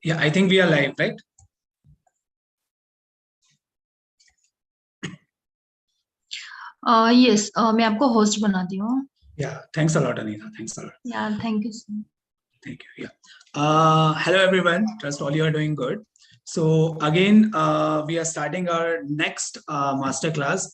Yeah, I think we are live, right? Yes, मैं आपको host बनाती हूँ. Yeah, thanks a lot, Anita. Thanks a lot. Yeah, thank you so much. Thank you. Yeah. Hello, everyone. Trust all you are doing good. So again, we are starting our next masterclass.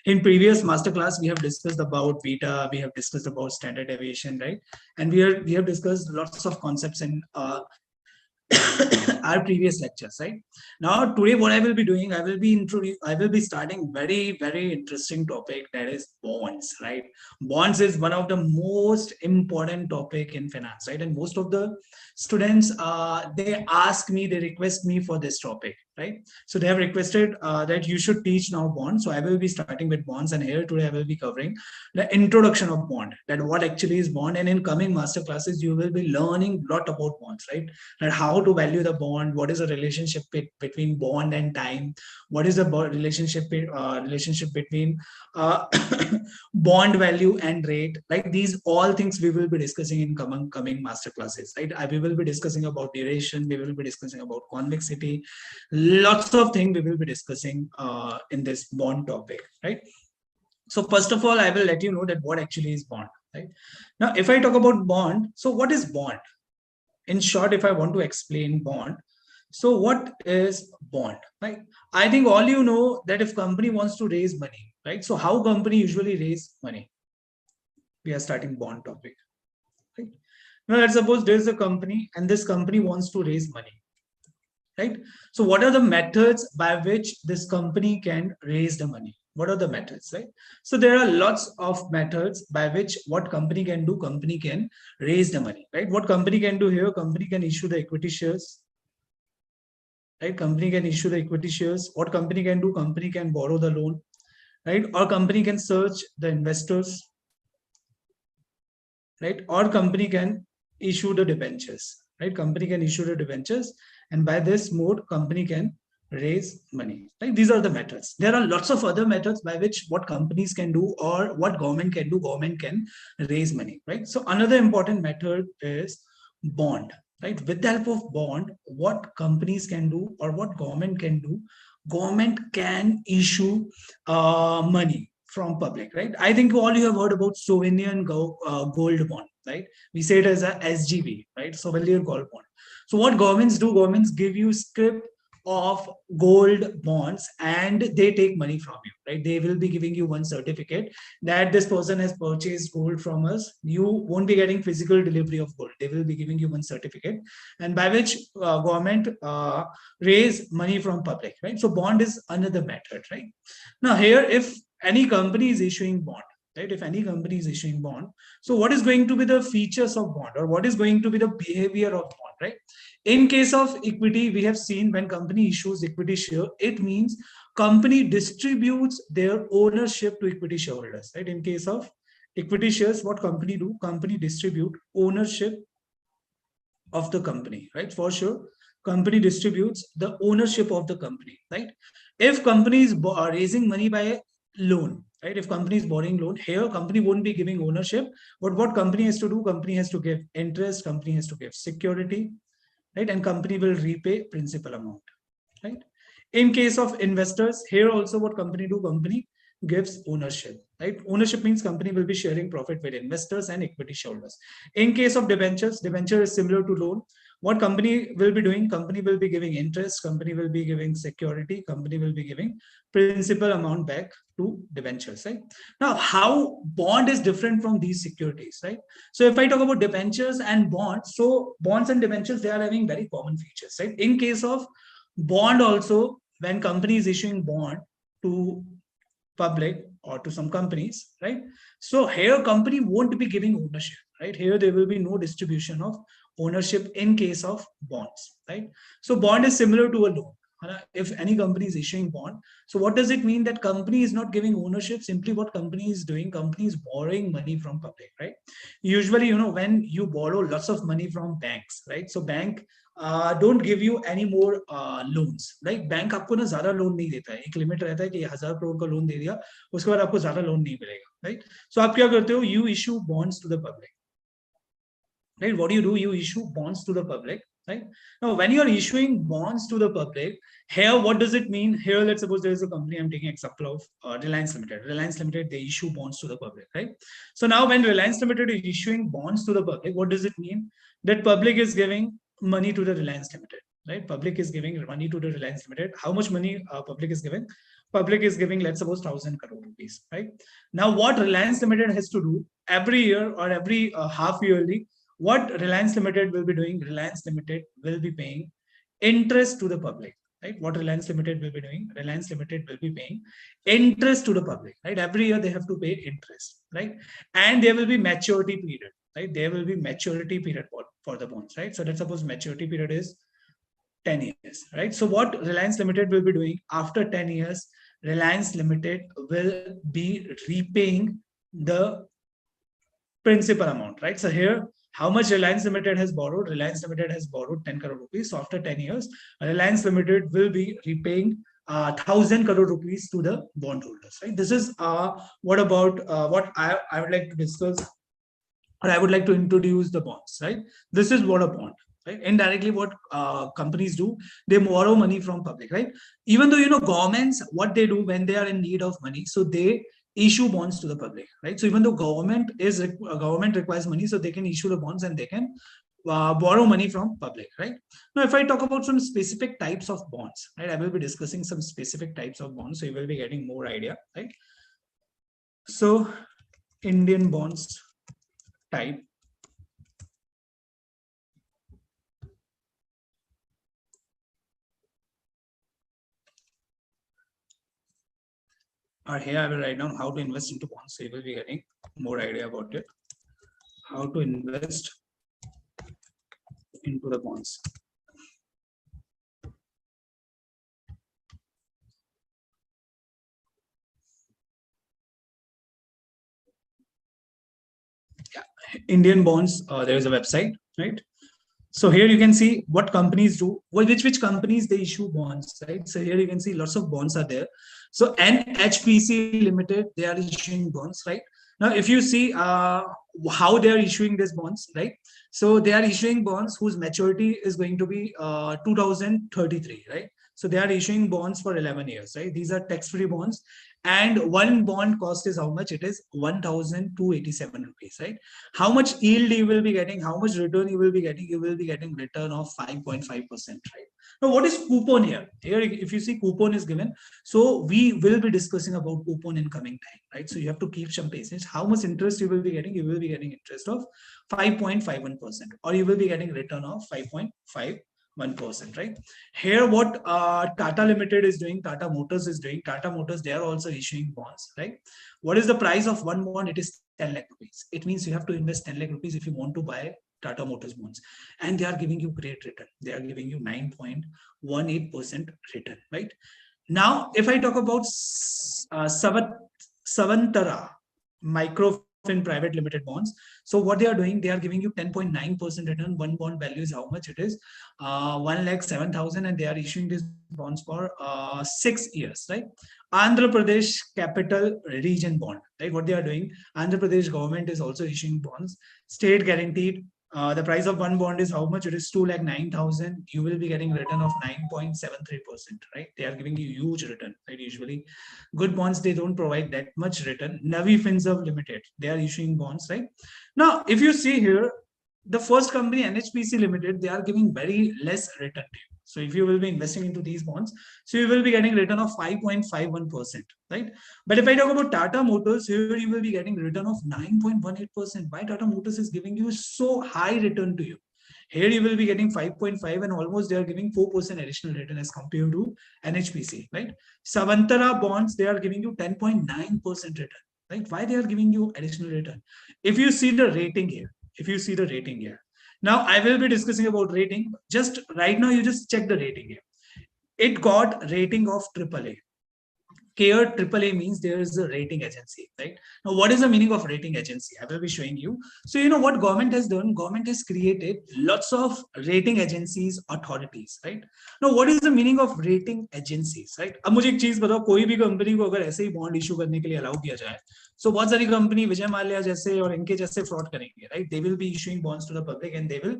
In previous masterclass, we have discussed about beta, we have discussed about standard deviation, right? And we have discussed lots of concepts in our previous lectures, right? Now today what I will be doing, I will be starting very interesting topic, that is bonds, right? Bonds is one of the most important topic in finance, right? And most of the students they ask me, they request me for this topic, right? So they have requested that you should teach now bonds. So I will be starting with bonds, and here today I will be covering the introduction of bond, that what actually is bond. And in coming master classes you will be learning a lot about bonds, right? And how to value the bond, what is the relationship between bond and time, what is the relationship between uh, bond value and rate, like these all things we will be discussing in coming master classes, right? We will be discussing about duration, we will be discussing about convexity, lots of things we will be discussing in this bond topic, right? So first of all, I will let you know that what actually is bond, right? Now if I talk about bond, so what is bond? In short, if I want to explain bond, so what is bond, right? I think all you know that if company wants to raise money, right? So how company usually raise money? We are starting bond topic, right? Now let's suppose there is a company and this company wants to raise money, right? So what are the methods by which this company can raise the money? What are the methods, right? So there are lots of methods by which what company can do, company can raise the money, right? What company can do here, company can issue the equity shares, right? Company can issue the equity shares. What company can do, company can borrow the loan, right? Or company can search the investors, right? Or company can issue the debentures, right? Company can issue the debentures, and by this mode, company can raise money, right? These are the methods. There are lots of other methods by which what companies can do or what government can do. Government can raise money, right? So another important method is bond, right? With the help of bond, what companies can do or what government can do, government can issue money from public, right? I think all you have heard about sovereign gold bond, right? We say it as a SGB, right? Sovereign gold bond. So what governments do, governments give you script of gold bonds and they take money from you, right? They will be giving you one certificate that this person has purchased gold from us. You won't be getting physical delivery of gold. They will be giving you one certificate, and by which government raise money from public, right? So bond is another method, right? Now here, if any company is issuing bond, right? If any company is issuing bond, so what is going to be the features of bond, or what is going to be the behavior of bond, right? In case of equity, we have seen when company issues equity share, it means company distributes their ownership to equity shareholders, right? In case of equity shares, what company do? Company distribute ownership of the company, right? For sure, company distributes the ownership of the company, right? If company is raising money by loan, right? If company is borrowing loan, here company won't be giving ownership, but what company has to do? Company has to give interest, company has to give security, right? And company will repay principal amount, right? In case of investors, here also what company do? Company gives ownership, right? Ownership means company will be sharing profit with investors and equity shareholders. In case of debentures, debenture is similar to loan. What company will be doing? Company will be giving interest, company will be giving security, company will be giving principal amount back to debentures, right? Now, how bond is different from these securities, right? So if I talk about debentures and bonds, so bonds and debentures, they are having very common features, right? In case of bond also, when company is issuing bond to public or to some companies, right? So here company won't be giving ownership, right? Here there will be no distribution of ownership in case of bonds, right? So bond is similar to a loan. If any company is issuing bond, so what does it mean? That company is not giving ownership. Simply what company is doing, company is borrowing money from public, right? Usually, you know, when you borrow lots of money from banks, right? So bank don't give you any more loans, right? Bank आपको ना ज्यादा loan नहीं देता है, एक limit रहता है कि 1000 करोड़ का लोन दे दिया, उसके बाद आपको ज्यादा लोन नहीं मिलेगा, right? So आप क्या करते हो? You issue bonds to the public, right? What do? You issue bonds to the public, right? Now, when you are issuing bonds to the public, here, what does it mean? Here, let's suppose there is a company, I'm taking example of Reliance Limited. Reliance Limited, they issue bonds to the public, right? So now when Reliance Limited is issuing bonds to the public, what does it mean? That public is giving money to the Reliance Limited, right? Public is giving money to the Reliance Limited. How much money public is giving? Public is giving, let's suppose, 1,000 crore rupees, right? Now, what Reliance Limited has to do every year or every half yearly, what Reliance Limited will be doing? Reliance Limited will be paying interest to the public, right? What Reliance Limited will be doing? Reliance Limited will be paying interest to the public, right? Every year they have to pay interest, right? And there will be maturity period, right? There will be maturity period for the bonds, right? So let's suppose maturity period is 10 years, right? So what Reliance Limited will be doing after 10 years, Reliance Limited will be repaying the principal amount, right? So here, how much Reliance Limited has borrowed? Reliance Limited has borrowed 10 crore rupees. So after 10 years, Reliance Limited will be repaying 1,000 crore rupees to the bondholders, right? This is what I would like to discuss, or I would like to introduce the bonds, right? This is what a bond, right? Indirectly, what companies do, they borrow money from public, right? Even though, governments, what they do when they are in need of money, so they issue bonds to the public, right? So even though government requires money, so they can issue the bonds and they can borrow money from public, right? Now, if I talk about some specific types of bonds, right, I will be discussing some specific types of bonds, so you will be getting more idea, right? So Indian bonds type. Here I will write down how to invest into bonds, so you will be getting more idea about it. How to invest into the bonds. Yeah. Indian bonds, there is a website, right? So here you can see what companies do, which companies they issue bonds, right? So here you can see lots of bonds are there. So NHPC Limited, they are issuing bonds, right? Now, if you see how they are issuing these bonds, right? So they are issuing bonds whose maturity is going to be 2033, right? So they are issuing bonds for 11 years, right? These are tax-free bonds. And one bond cost is how much? It is 1,287 rupees, right? How much yield you will be getting? How much return you will be getting? You will be getting return of 5.5%, right? Now, what is coupon here? Here, if you see coupon is given, so we will be discussing about coupon in coming time, right? So you have to keep some patience. How much interest you will be getting? You will be getting interest of 5.51%, or you will be getting return of 5.51%, right? Here, what Tata Limited is doing, Tata Motors is doing, Tata Motors, they are also issuing bonds, right? What is the price of one bond? It is 10 lakh rupees. It means you have to invest 10 lakh rupees if you want to buy Tata Motors bonds, and they are giving you great return. They are giving you 9.18% return, right? Now, if I talk about Savantara Microfin Private Limited bonds, so what they are doing, they are giving you 10.9% return. One bond value is how much? It is 1,07,000, and they are issuing these bonds for 6 years, right? Andhra Pradesh Capital Region Bond, right? What they are doing, Andhra Pradesh government is also issuing bonds, state guaranteed. The price of one bond is how much? It is 2,09,000. You will be getting return of 9.73%, right? They are giving you huge return, right? Usually, good bonds, they don't provide that much return. Navi Finserv Limited, they are issuing bonds, right? Now, if you see here, the first company, NHPC Limited, they are giving very less return to you. So if you will be investing into these bonds, so you will be getting return of 5.51%, right? But if I talk about Tata Motors, here you will be getting return of 9.18%. Why Tata Motors is giving you so high return to you? Here you will be getting 5.5, and almost they are giving 4% additional return as compared to NHPC, right? Savantara bonds, they are giving you 10.9% return, right? Why they are giving you additional return? If you see the rating here, now I will be discussing about rating. Just right now, you just check the rating here. It got rating of AAA. Here, AAA means there is a rating agency, right? Now, what is the meaning of rating agency? I will be showing you. So, you know what government has done? Government has created lots of rating agencies, authorities, right? Now, what is the meaning of rating agencies, right? अब मुझे एक चीज बताओ, कोई भी company को अगर ऐसे ही बॉन्ड इशू करने के लिए अलाउ किया जाए, so बहुत सारी कंपनी विजय माल्या जैसे और इनके जैसे फ्रॉड करेंगे, right? They will be issuing bonds to the public, and they will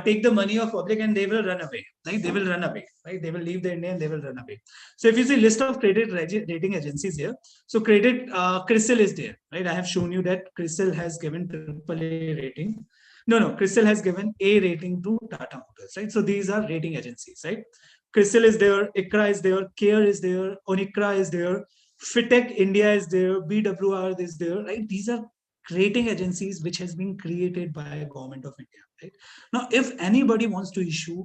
take the money of public, and they will run away, right? They will run away, right? They will leave the India and they will run away. So if you see list of credit rating agencies here, so credit CRISIL is there, right? I have shown you that CRISIL has given AAA rating. No, CRISIL has given A rating to Tata Motors, right? So these are rating agencies, right? CRISIL is there, ICRA is there, CARE is there, ONICRA is there, FITEC India is there, BWR is there, right? These are rating agencies which has been created by government of India, right? Now, if anybody wants to issue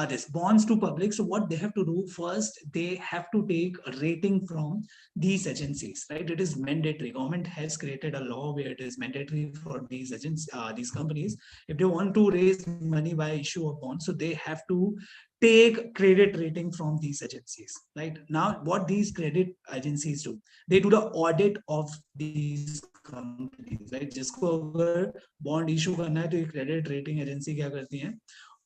this bonds to public, so what they have to do first, they have to take a rating from these agencies, right? It is mandatory. Government has created a law where it is mandatory for these agencies, these companies, if they want to raise money by issue of bonds, so they have to take credit rating from these agencies, right? Now, what these credit agencies do, they do the audit of these companies, right? जिसको अगर bond issue करना है तो ये credit rating agency क्या करती है,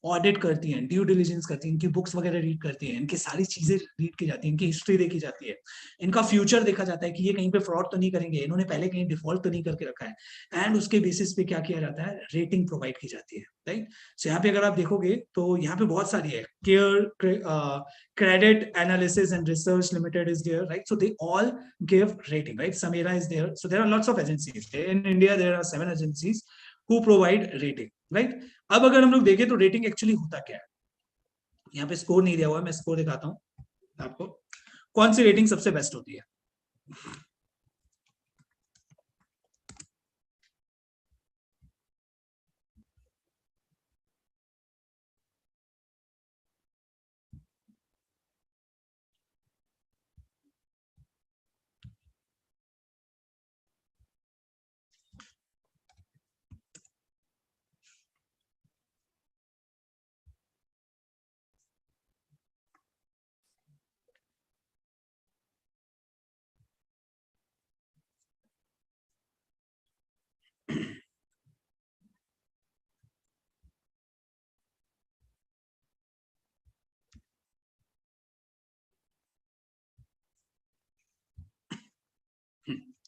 audit करती हैं, ड्यू डिलिजेंस करती हैं, इनकी बुक्स वगैरह रीड करती हैं, इनकी सारी चीजें रीड की जाती हैं, इनकी हिस्ट्री देखी जाती है, इनका फ्यूचर देखा जाता है कि ये कहीं पे फ्रॉड तो नहीं करेंगे, इन्होंने पहले कहीं डिफॉल्ट तो नहीं करके रखा है, एंड उसके बेसिस पे क्या किया जाता है, रेटिंग प्रोवाइड की जाती है, राइट? सो यहाँ पे अगर आप देखोगे तो यहाँ पे बहुत सारी है, care credit analysis and research limited is there, right? So they all give rating, right? SMERA is there, so there are lots of agencies in India, there are 7 agencies who provide rating, right? अब अगर हम लोग देखें तो rating actually होता क्या है, यहाँ पे स्कोर नहीं दिया हुआ है, मैं स्कोर दिखाता हूं आपको, कौन सी रेटिंग सबसे बेस्ट होती है।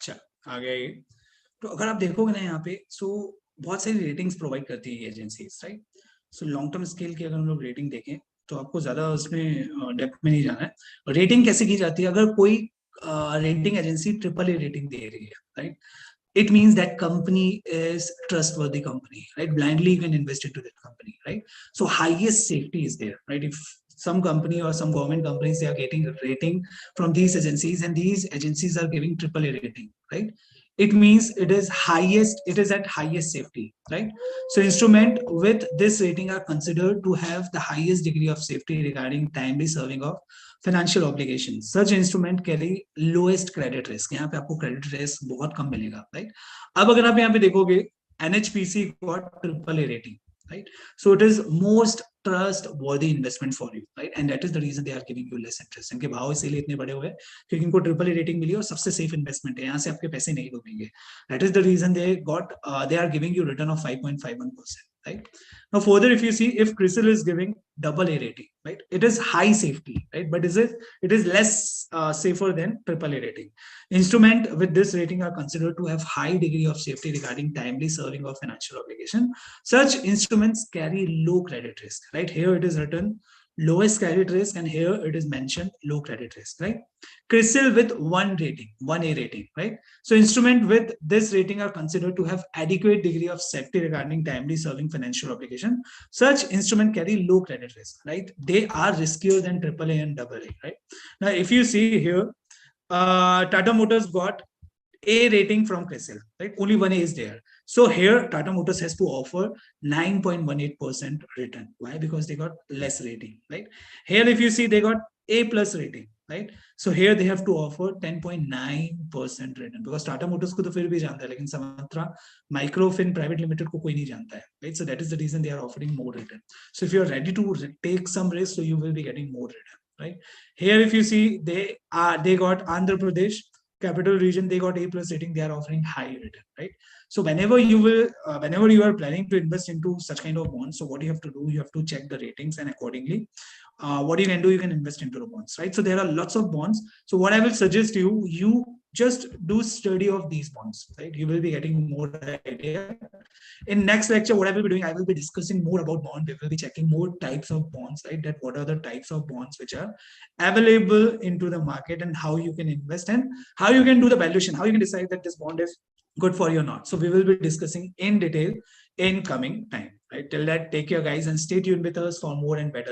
अच्छा, आ गया ये। तो अगर आप देखोगे ना यहाँ पे, सो बहुत सारी रेटिंग्स प्रोवाइड करती है agencies, right? So long term scale की अगर हम लोग रेटिंग देखें तो आपको ज्यादा उसमें डेप्थ में नहीं जाना है। रेटिंग कैसे की जाती है, अगर कोई रेटिंग एजेंसी AAA रेटिंग दे रही है, right, it means that company is trustworthy company, right? Blindly you can invest into that company, right? So highest safety is there, right? If some company or some government companies, they are getting a rating from these agencies, and these agencies are giving AAA rating, right? It means it is highest, it is at highest safety, right? So instrument with this rating are considered to have the highest degree of safety regarding timely serving of financial obligations. Such instrument carry lowest credit risk. यहाँ पे आपको credit risk बहुत कम मिलेगा, right? अब अगर आप यहाँ पे देखोगे, NHPC got AAA rating, right? So it is most trustworthy investment for you, right? And that is the reason they are giving you less interest. इनके भाव इसीलिए इतने बड़े हुए क्योंकि इनको AAA rating मिली और सबसे safe investment है, यहाँ से आपके पैसे नहीं डूबेंगे. That is the reason they got, they are giving you return of 5.51%. Right? Now, further, if you see, if CRISIL is giving AA rating, right, it is high safety, right? But it is less safer than AAA rating. Instrument with this rating are considered to have high degree of safety regarding timely serving of financial obligation. Such instruments carry low credit risk, right? Here it is written lowest credit risk, and here it is mentioned low credit risk, right? CRISIL with 1 rating, 1A rating, right? So instrument with this rating are considered to have adequate degree of safety regarding timely serving financial obligation. Such instrument carry low credit risk, right? They are riskier than AAA and AA, right? Now, if you see here, Tata Motors got A rating from CRISIL, right? Only 1A is there. So here Tata Motors has to offer 9.18% return. Why? Because they got less rating, right? Here, if you see, they got A plus rating, right? So here they have to offer 10.9% return, because Tata Motors को तो फिर भी जानता है, लेकिन Samatra Microfin Private Limited को कोई नहीं जानता है, right? So that is the reason they are offering more return. So if you are ready to take some risk, so you will be getting more return, right? Here, if you see, they got Andhra Pradesh Capital Region, they got A plus rating, they are offering high return, right? So whenever you are planning to invest into such kind of bonds, so what you have to do, you have to check the ratings, and accordingly, what you can do, you can invest into the bonds, right? So there are lots of bonds. So what I will suggest you just do study of these bonds, right? You will be getting more idea. In next lecture, what I will be doing, I will be discussing more about bond. We will be checking more types of bonds, right? That what are the types of bonds which are available into the market, and how you can invest, and how you can do the valuation, how you can decide that this bond is good for you or not. So we will be discussing in detail in coming time, right? Till that, take care guys, and stay tuned with us for more and better learning.